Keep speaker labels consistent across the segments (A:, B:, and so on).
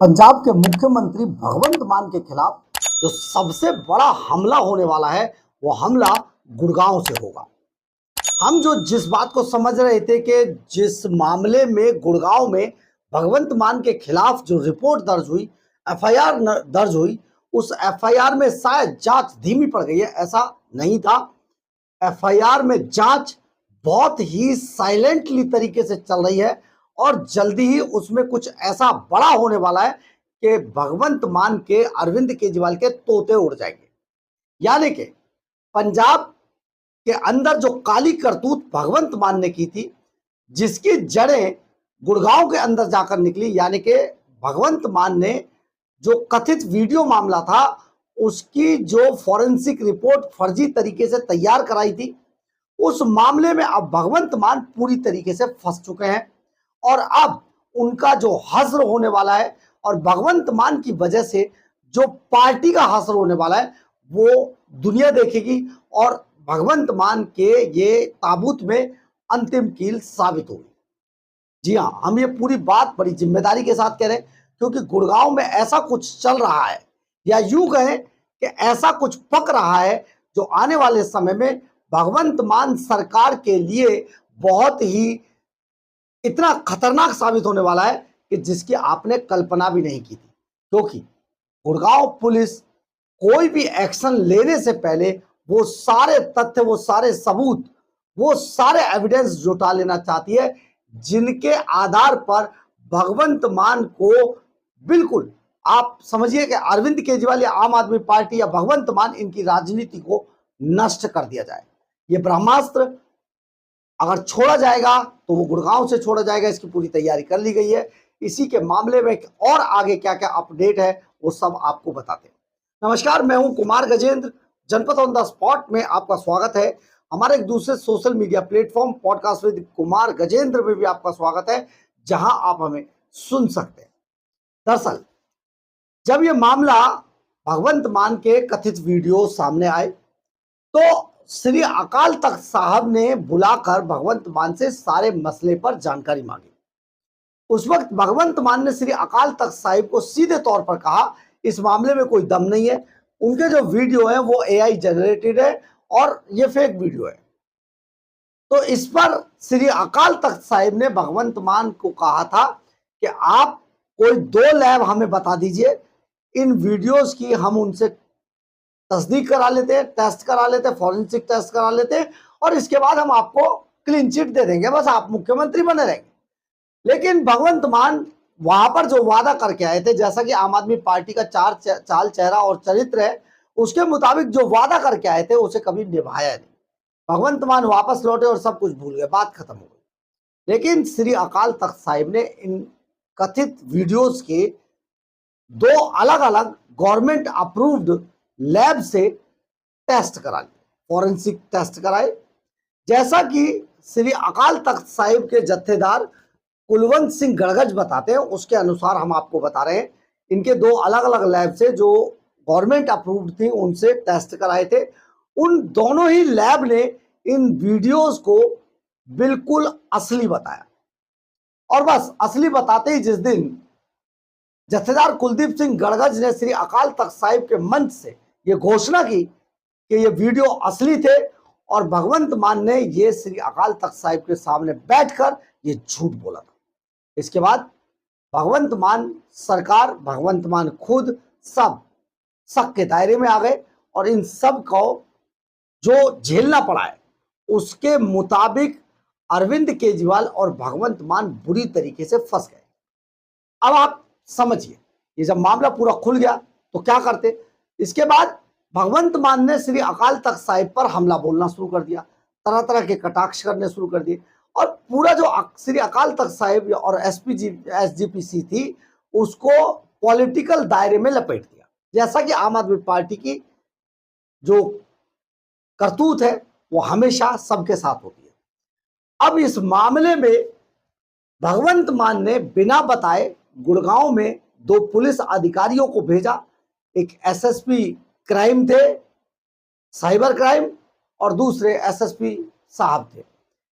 A: पंजाब के मुख्यमंत्री भगवंत मान के खिलाफ जो सबसे बड़ा हमला होने वाला है वो हमला गुड़गांव से होगा। हम जो जिस बात को समझ रहे थे कि जिस मामले में गुड़गांव में भगवंत मान के खिलाफ जो रिपोर्ट दर्ज हुई, एफआईआर दर्ज हुई, उस एफआईआर में शायद जांच धीमी पड़ गई है, ऐसा नहीं था। एफआईआर में जांच बहुत ही साइलेंटली तरीके से चल रही है और जल्दी ही उसमें कुछ ऐसा बड़ा होने वाला है कि भगवंत मान के अरविंद केजरीवाल के तोते उड़ जाएंगे। यानी कि पंजाब के अंदर जो काली करतूत भगवंत मान ने की थी, जिसकी जड़ें गुड़गांव के अंदर जाकर निकली, यानी कि भगवंत मान ने जो कथित वीडियो मामला था उसकी जो फॉरेंसिक रिपोर्ट फर्जी तरीके से तैयार कराई थी, उस मामले में अब भगवंत मान पूरी तरीके से फंस चुके हैं और अब उनका जो हश्र होने वाला है और भगवंत मान की वजह से जो पार्टी का हश्र होने वाला है वो दुनिया देखेगी और भगवंत मान के ये ताबूत में अंतिम कील साबित होगी। जी हाँ, हम ये पूरी बात बड़ी जिम्मेदारी के साथ कह रहे हैं क्योंकि गुड़गांव में ऐसा कुछ चल रहा है या यूं कहें कि ऐसा कुछ पक रहा है जो आने वाले समय में भगवंत मान सरकार के लिए बहुत ही इतना खतरनाक साबित होने वाला है कि जिसकी आपने कल्पना भी नहीं की थी। क्योंकि गुड़गांव पुलिस कोई भी एक्शन लेने से पहले वो सारे तथ्य, वो सारे सबूत, वो सारे एविडेंस जुटा लेना चाहती है जिनके आधार पर भगवंत मान को बिल्कुल आप समझिए कि अरविंद केजरीवाल या आम आदमी पार्टी या भगवंत मान इनकी राजनीति को नष्ट कर दिया जाए। ये ब्रह्मास्त्र अगर छोड़ा जाएगा तो वो गुड़गांव से छोड़ा जाएगा, इसकी पूरी तैयारी कर ली गई है। इसी के मामले में और आगे क्या क्या अपडेट है वो सब आपको बताते हैं। नमस्कार, मैं हूं कुमार गजेंद्र। जनपद ऑन द स्पॉट में आपका स्वागत है। हमारे एक दूसरे social media platform podcast with Kumar Gajendra में भी आपका स्वागत है, जहां आप हमें सुन सकते हैं। दरअसल जब ये मामला भगवंत मान के कथित वीडियो सामने आए तो श्री अकाल तख्त साहब ने बुलाकर भगवंत मान से सारे मसले पर जानकारी मांगी। उस वक्त भगवंत मान ने श्री अकाल तख्त साहिब को सीधे तौर पर कहा इस मामले में कोई दम नहीं है, उनके जो वीडियो है वो एआई जनरेटेड है और ये फेक वीडियो है। तो इस पर श्री अकाल तख्त साहिब ने भगवंत मान को कहा था कि आप कोई 2 लैब हमें बता दीजिए, इन वीडियोस की हम उनसे तस्दीक करा लेते हैं, टेस्ट करा लेते हैं, फॉरेंसिक टेस्ट करा लेते हैं और इसके बाद हम आपको क्लीन चिट दे देंगे, बस आप मुख्यमंत्री बने रहेंगे। लेकिन भगवंत मान वहां पर जो वादा करके आए थे, जैसा कि आम आदमी पार्टी का चाल चेहरा और चरित्र है, उसके मुताबिक जो वादा करके आए थे उसे कभी निभाया नहीं। भगवंत मान वापस लौटे और सब कुछ भूल गए, बात खत्म हो गई। लेकिन श्री अकाल तख्त साहिब ने इन कथित वीडियोस के 2 अलग अलग गवर्नमेंट अप्रूव्ड लैब से टेस्ट करा लिए, फॉरेंसिक टेस्ट कराए। जैसा कि श्री अकाल तख्त साहिब के जत्थेदार कुलवंत सिंह गड़गज बताते हैं, उसके अनुसार हम आपको बता रहे हैं, इनके 2 अलग अलग लैब से जो गवर्नमेंट अप्रूव्ड थी उनसे टेस्ट कराए थे। उन दोनों ही लैब ने इन वीडियोस को बिल्कुल असली बताया और बस असली बताते ही जिस दिन जत्थेदार कुलदीप सिंह गड़गज ने श्री अकाल तख्त साहिब के मंच से ये घोषणा की कि ये वीडियो असली थे और भगवंत मान ने ये श्री अकाल तख्त साहिब के सामने बैठकर ये झूठ बोला था। इसके बाद भगवंत मान सरकार, भगवंत मान खुद सब शक के दायरे में आ गए और इन सब को जो झेलना पड़ा है उसके मुताबिक अरविंद केजरीवाल और भगवंत मान बुरी तरीके से फंस गए। अब आप समझिए, ये जब मामला पूरा खुल गया तो क्या करते। इसके बाद भगवंत मान ने श्री अकाल तख्त साहिब पर हमला बोलना शुरू कर दिया, तरह तरह के कटाक्ष करने शुरू कर दिए और पूरा जो श्री अकाल तख्त साहिब और एसजीपीसी थी उसको पॉलिटिकल दायरे में लपेट दिया। जैसा कि आम आदमी पार्टी की जो करतूत है वो हमेशा सबके साथ होती है। अब इस मामले में भगवंत मान ने बिना बताए गुड़गांव में 2 पुलिस अधिकारियों को भेजा। एक एसएसपी क्राइम थे, साइबर क्राइम, और दूसरे एसएसपी साहब थे।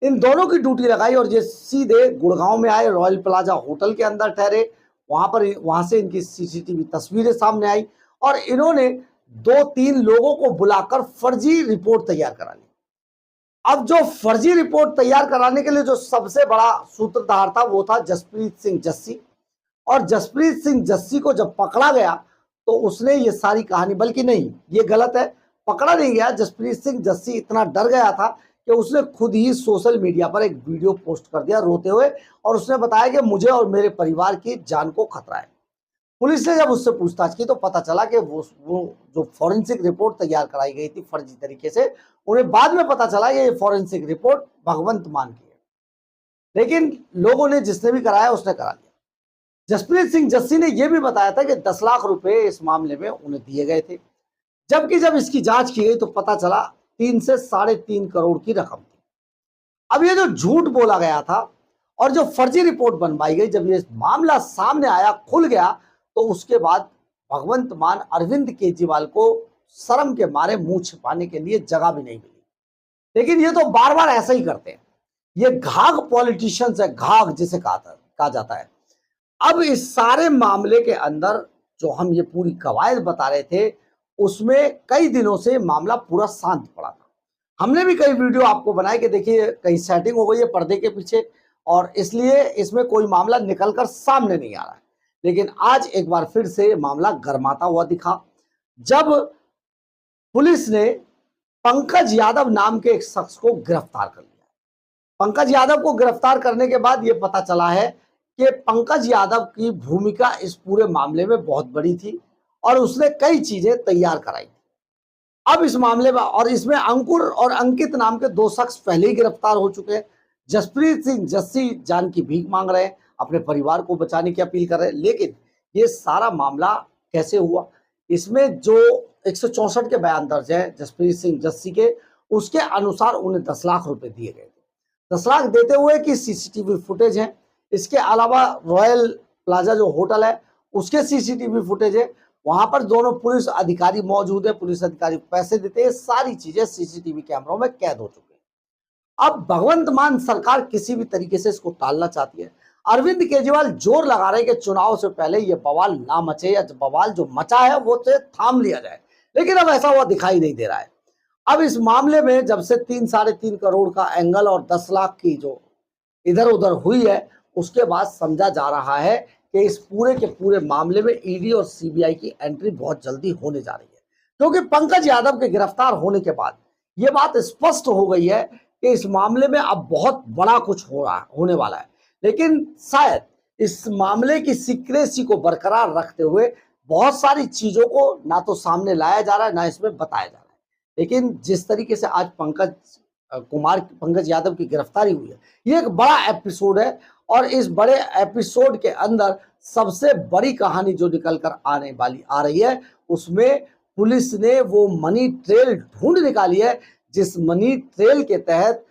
A: इन दोनों की ड्यूटी लगाई और ये सीधे गुड़गांव में आए, रॉयल प्लाजा होटल के अंदर ठहरे, वहां से इनकी सीसीटीवी तस्वीरें सामने आई और इन्होंने 2-3 लोगों को बुलाकर फर्जी रिपोर्ट तैयार करा ली। अब जो फर्जी रिपोर्ट तैयार कराने के लिए जो सबसे बड़ा सूत्रधार था वो था जसप्रीत सिंह जस्सी। और जसप्रीत सिंह जस्सी को जब पकड़ा गया तो उसने ये सारी कहानी, बल्कि नहीं, ये गलत है, पकड़ा नहीं गया। जसप्रीत सिंह जस्सी इतना डर गया था कि उसने खुद ही सोशल मीडिया पर एक वीडियो पोस्ट कर दिया रोते हुए और उसने बताया कि मुझे और मेरे परिवार की जान को खतरा है। पुलिस ने जब उससे पूछताछ की तो पता चला कि वो जो फॉरेंसिक रिपोर्ट तैयार कराई गई थी फर्जी तरीके से, उन्हें बाद में पता चला कि ये फॉरेंसिक रिपोर्ट भगवंत मान की है, लेकिन लोगों ने, जिसने भी कराया उसने करा लिया। जसप्रीत सिंह जस्सी ने यह भी बताया था कि 10 लाख रुपए इस मामले में उन्हें दिए गए थे, जबकि जब इसकी जांच की गई तो पता चला 3 से 3.5 करोड़ की रकम थी। अब ये जो झूठ बोला गया था और जो फर्जी रिपोर्ट बनवाई गई, जब ये मामला सामने आया, खुल गया, तो उसके बाद भगवंत मान अरविंद केजरीवाल को शर्म के मारे मुंह छिपाने के लिए जगह भी नहीं मिली। लेकिन ये तो बार बार ऐसा ही करते हैं, ये घाघ पॉलिटिशियंस है, घाघ जिसे कहा जाता है। अब इस सारे मामले के अंदर जो हम ये पूरी कवायद बता रहे थे, उसमें कई दिनों से मामला पूरा शांत पड़ा था। हमने भी कई वीडियो आपको बनाए कि देखिए कहीं सेटिंग हो गई है पर्दे के पीछे और इसलिए इसमें कोई मामला निकलकर सामने नहीं आ रहा है। लेकिन आज एक बार फिर से मामला गर्माता हुआ दिखा जब पुलिस ने पंकज यादव नाम के एक शख्स को गिरफ्तार कर लिया। पंकज यादव को गिरफ्तार करने के बाद यह पता चला है कि पंकज यादव की भूमिका इस पूरे मामले में बहुत बड़ी थी और उसने कई चीजें तैयार कराई। अब इस मामले में और इसमें अंकुर और अंकित नाम के 2 शख्स पहले ही गिरफ्तार हो चुके हैं। जसप्रीत सिंह जस्सी जान की भीख मांग रहे हैं, अपने परिवार को बचाने की अपील कर रहे हैं। लेकिन ये सारा मामला कैसे हुआ, इसमें जो 164 के बयान दर्ज है जसप्रीत सिंह जस्सी के, उसके अनुसार उन्हें 10 लाख रुपए दिए गए थे। 10 लाख देते हुए की सीसीटीवी फुटेज है। इसके अलावा रॉयल प्लाजा जो होटल है उसके सीसीटीवी फुटेज है, वहां पर दोनों पुलिस अधिकारी मौजूद है, पुलिस अधिकारी पैसे देते हैं, सारी चीजें सीसीटीवी कैमरों में कैद हो चुकी है। अब भगवंत मान सरकार किसी भी तरीके से इसको टालना चाहती है। अरविंद केजरीवाल जोर लगा रहे हैं कि चुनाव से पहले ये बवाल ना मचे या बवाल जो मचा है वो से थाम लिया जाए, लेकिन अब ऐसा हुआ दिखाई नहीं दे रहा है। अब इस मामले में जब से 3-3.5 करोड़ का एंगल और 10 लाख की जो इधर उधर हुई है, उसके बाद समझा जा रहा है कि इस पूरे के पूरे मामले में ईडी और सीबीआई की एंट्री बहुत जल्दी होने जा रही है, क्योंकि पंकज यादव के गिरफ्तार होने के बाद यह बात स्पष्ट हो गई है कि इस मामले में अब बहुत बड़ा कुछ होने वाला है। लेकिन शायद इस मामले की सीक्रेसी को बरकरार रखते हुए बहुत सारी चीजों को ना तो सामने लाया जा रहा है, ना इसमें बताया जा रहा है। लेकिन जिस तरीके से आज पंकज यादव की गिरफ्तारी हुई है, ये एक बड़ा एपिसोड है और इस बड़े एपिसोड के अंदर सबसे बड़ी कहानी जो निकलकर आ रही है, उसमें पुलिस ने वो मनी ट्रेल ढूंढ निकाली है जिस मनी ट्रेल के तहत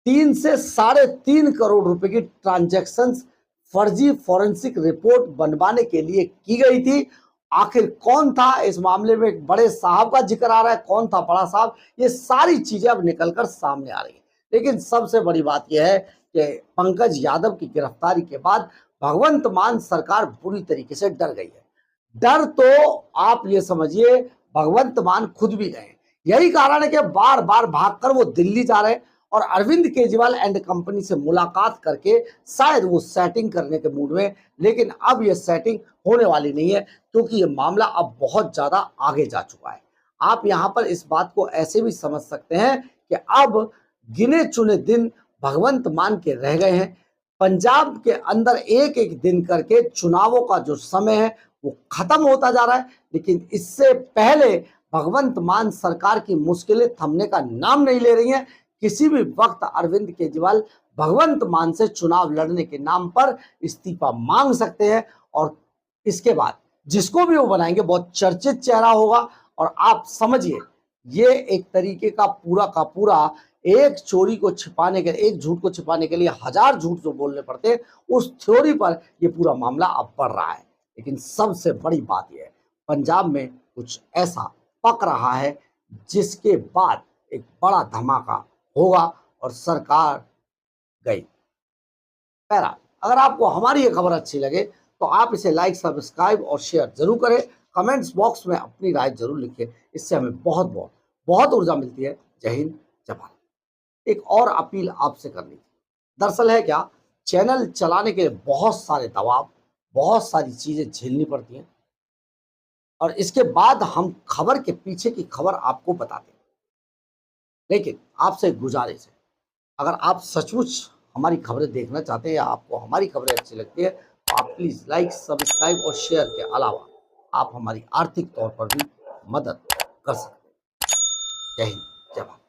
A: 3 से 3.5 करोड़ रुपए की ट्रांजैक्शंस फर्जी फॉरेंसिक रिपोर्ट बनवाने के लिए की गई थी। आखिर कौन था इस मामले में, एक बड़े साहब का जिक्र आ रहा है, कौन था बड़ा साहब, ये सारी चीजें अब निकलकर सामने आ रही है। लेकिन सबसे बड़ी बात यह है कि पंकज यादव की गिरफ्तारी के बाद भगवंत मान सरकार बुरी तरीके से डर गई है। डर तो आप ये समझिए भगवंत मान खुद भी गए। यही कारण है कि बार बार भागकर वो दिल्ली जा रहे हैं और अरविंद केजरीवाल एंड कंपनी से मुलाकात करके शायद वो सेटिंग करने के मूड में, लेकिन अब ये सेटिंग होने वाली नहीं है क्योंकि ये मामला अब बहुत ज्यादा आगे जा चुका है। आप यहाँ पर इस बात को ऐसे भी समझ सकते हैं कि अब गिने चुने दिन भगवंत मान के रह गए हैं। पंजाब के अंदर एक एक दिन करके चुनावों का जो समय है वो खत्म होता जा रहा है, लेकिन इससे पहले भगवंत मान सरकार की मुश्किलें थमने का नाम नहीं ले रही हैं। किसी भी वक्त अरविंद केजरीवाल भगवंत मान से चुनाव लड़ने के नाम पर इस्तीफा मांग सकते हैं और इसके बाद जिसको भी वो बनाएंगे बहुत चर्चित चेहरा होगा। और आप समझिए ये एक तरीके का पूरा एक चोरी को छिपाने के, एक झूठ को छिपाने के लिए 1000 झूठ जो बोलने पड़ते हैं, उस थ्योरी पर ये पूरा मामला अब बढ़ रहा है। लेकिन सबसे बड़ी बात यह है पंजाब में कुछ ऐसा पक रहा है जिसके बाद एक बड़ा धमाका होगा और सरकार गई। बहरहाल अगर आपको हमारी ये खबर अच्छी लगे तो आप इसे लाइक, सब्सक्राइब और शेयर जरूर करें। कमेंट्स बॉक्स में अपनी राय जरूर लिखिए, इससे हमें बहुत बहुत बहुत ऊर्जा मिलती है। जय हिंद, जय भारत। एक और अपील आपसे करनी थी। दरअसल है क्या, चैनल चलाने के लिए बहुत सारे दबाव, बहुत सारी चीजें झेलनी पड़ती हैं और इसके बाद हम खबर के पीछे की खबर आपको बताते हैं। लेकिन आपसे एक गुजारिश है, अगर आप सचमुच हमारी खबरें देखना चाहते हैं या आपको हमारी खबरें अच्छी लगती है तो आप प्लीज लाइक, सब्सक्राइब और शेयर के अलावा आप हमारी आर्थिक तौर पर भी मदद कर सकते हैं। जय हिंद, जय भारत।